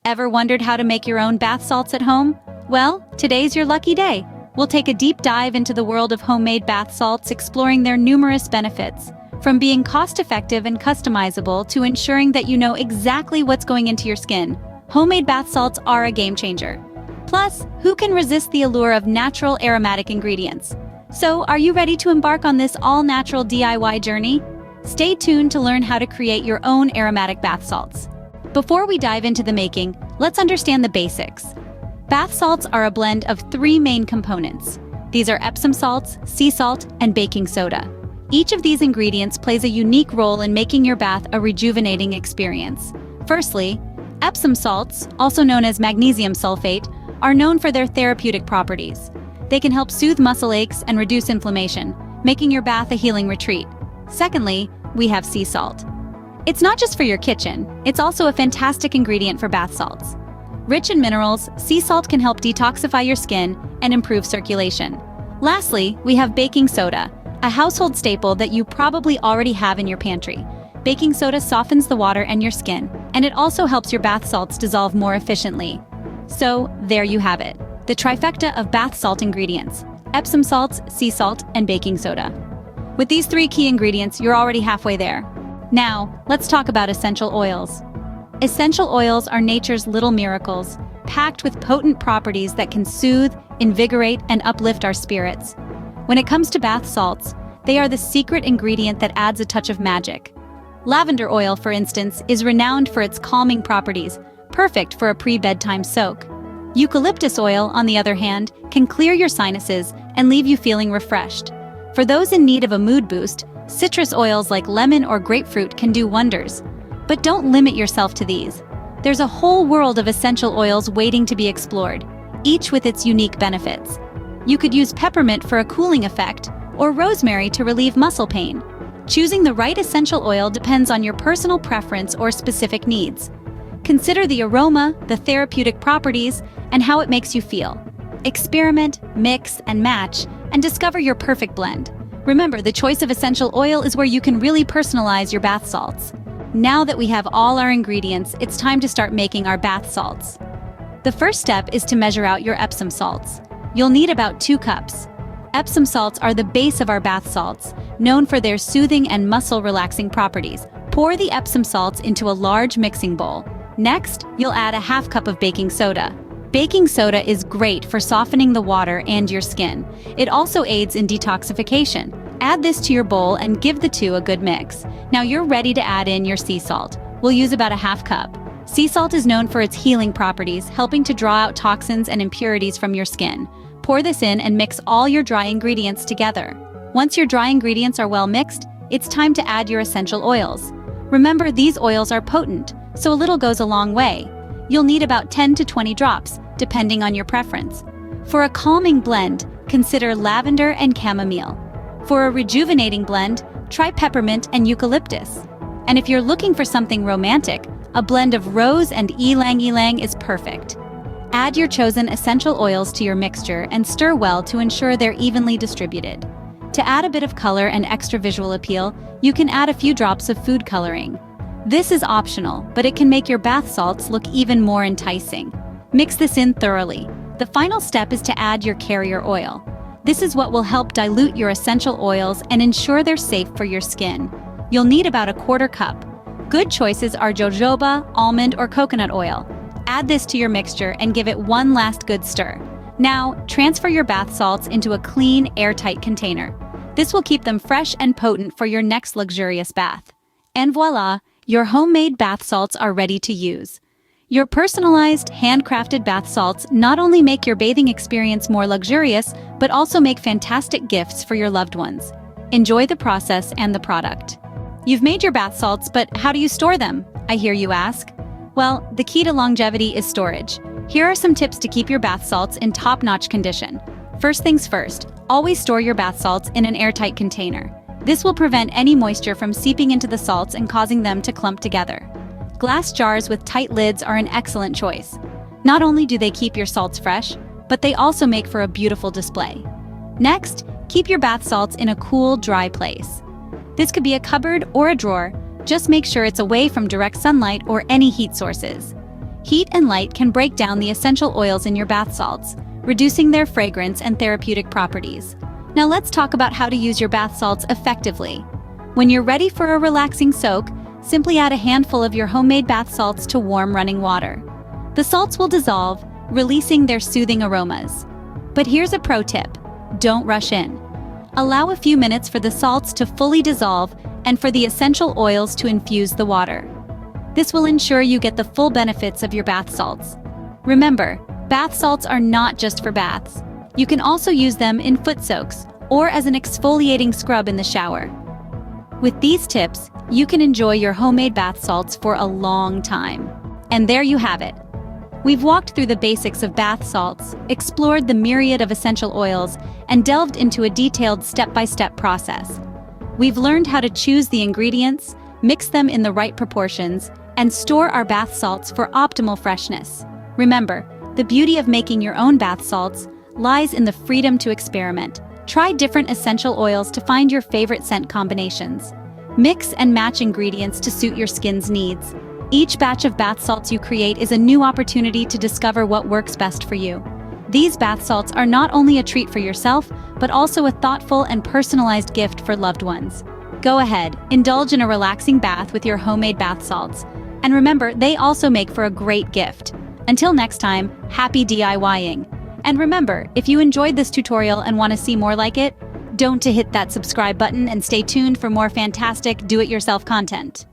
Ever wondered how to make your own bath salts at home? Well, today's your lucky day. We'll take a deep dive into the world of homemade bath salts, exploring their numerous benefits, from being cost-effective and customizable to ensuring that you know exactly what's going into your skin. Homemade bath salts are a game changer. Plus, who can resist the allure of natural aromatic ingredients? So, are you ready to embark on this all-natural DIY journey? Stay tuned to learn how to create your own aromatic bath salts. Before we dive into the making, let's understand the basics. Bath salts are a blend of three main components. These are Epsom salts, sea salt, and baking soda. Each of these ingredients plays a unique role in making your bath a rejuvenating experience. Firstly, Epsom salts, also known as magnesium sulfate, are known for their therapeutic properties. They can help soothe muscle aches and reduce inflammation, making your bath a healing retreat. Secondly, we have sea salt. It's not just for your kitchen, it's also a fantastic ingredient for bath salts. Rich in minerals, sea salt can help detoxify your skin and improve circulation. Lastly, we have baking soda, a household staple that you probably already have in your pantry. Baking soda softens the water and your skin, and it also helps your bath salts dissolve more efficiently. So, there you have it, the trifecta of bath salt ingredients: Epsom salts, sea salt, and baking soda. With these three key ingredients, you're already halfway there. Now, let's talk about essential oils. Essential oils are nature's little miracles, packed with potent properties that can soothe, invigorate, and uplift our spirits. When it comes to bath salts, they are the secret ingredient that adds a touch of magic. Lavender oil, for instance, is renowned for its calming properties, perfect for a pre-bedtime soak. Eucalyptus oil, on the other hand, can clear your sinuses and leave you feeling refreshed. For those in need of a mood boost, citrus oils like lemon or grapefruit can do wonders. But don't limit yourself to these. There's a whole world of essential oils waiting to be explored, each with its unique benefits. You could use peppermint for a cooling effect, or rosemary to relieve muscle pain. Choosing the right essential oil depends on your personal preference or specific needs. Consider the aroma, the therapeutic properties, and how it makes you feel. Experiment, mix, and match, and discover your perfect blend. Remember, the choice of essential oil is where you can really personalize your bath salts. Now that we have all our ingredients, it's time to start making our bath salts. The first step is to measure out your Epsom salts. You'll need about 2 cups. Epsom salts are the base of our bath salts, known for their soothing and muscle-relaxing properties. Pour the Epsom salts into a large mixing bowl. Next, you'll add a half cup of baking soda. Baking soda is great for softening the water and your skin. It also aids in detoxification. Add this to your bowl and give the two a good mix. Now you're ready to add in your sea salt. We'll use about a half cup. Sea salt is known for its healing properties, helping to draw out toxins and impurities from your skin. Pour this in and mix all your dry ingredients together. Once your dry ingredients are well mixed, it's time to add your essential oils. Remember, these oils are potent, so a little goes a long way. You'll need about 10 to 20 drops, depending on your preference. For a calming blend, consider lavender and chamomile. For a rejuvenating blend, try peppermint and eucalyptus. And if you're looking for something romantic, a blend of rose and ylang-ylang is perfect. Add your chosen essential oils to your mixture and stir well to ensure they're evenly distributed. To add a bit of color and extra visual appeal, you can add a few drops of food coloring. This is optional, but it can make your bath salts look even more enticing. Mix this in thoroughly. The final step is to add your carrier oil. This is what will help dilute your essential oils and ensure they're safe for your skin. You'll need about a quarter cup. Good choices are jojoba, almond, or coconut oil. Add this to your mixture and give it one last good stir. Now, transfer your bath salts into a clean, airtight container. This will keep them fresh and potent for your next luxurious bath. And voila, your homemade bath salts are ready to use. Your personalized, handcrafted bath salts not only make your bathing experience more luxurious, but also make fantastic gifts for your loved ones. Enjoy the process and the product. You've made your bath salts, but how do you store them? I hear you ask. Well, the key to longevity is storage. Here are some tips to keep your bath salts in top-notch condition. First things first, always store your bath salts in an airtight container. This will prevent any moisture from seeping into the salts and causing them to clump together. Glass jars with tight lids are an excellent choice. Not only do they keep your salts fresh, but they also make for a beautiful display. Next, keep your bath salts in a cool, dry place. This could be a cupboard or a drawer. Just make sure it's away from direct sunlight or any heat sources. Heat and light can break down the essential oils in your bath salts, reducing their fragrance and therapeutic properties. Now let's talk about how to use your bath salts effectively. When you're ready for a relaxing soak, simply add a handful of your homemade bath salts to warm running water. The salts will dissolve, releasing their soothing aromas. But here's a pro tip: don't rush in. Allow a few minutes for the salts to fully dissolve and for the essential oils to infuse the water. This will ensure you get the full benefits of your bath salts. Remember, bath salts are not just for baths. You can also use them in foot soaks or as an exfoliating scrub in the shower. With these tips, you can enjoy your homemade bath salts for a long time. And there you have it. We've walked through the basics of bath salts, explored the myriad of essential oils, and delved into a detailed step-by-step process. We've learned how to choose the ingredients, mix them in the right proportions, and store our bath salts for optimal freshness. Remember, the beauty of making your own bath salts lies in the freedom to experiment. Try different essential oils to find your favorite scent combinations. Mix and match ingredients to suit your skin's needs. Each batch of bath salts you create is a new opportunity to discover what works best for you. These bath salts are not only a treat for yourself, but also a thoughtful and personalized gift for loved ones. Go ahead, indulge in a relaxing bath with your homemade bath salts. And remember, they also make for a great gift. Until next time, happy DIYing. And remember, if you enjoyed this tutorial and want to see more like it, don't hit that subscribe button and stay tuned for more fantastic do-it-yourself content.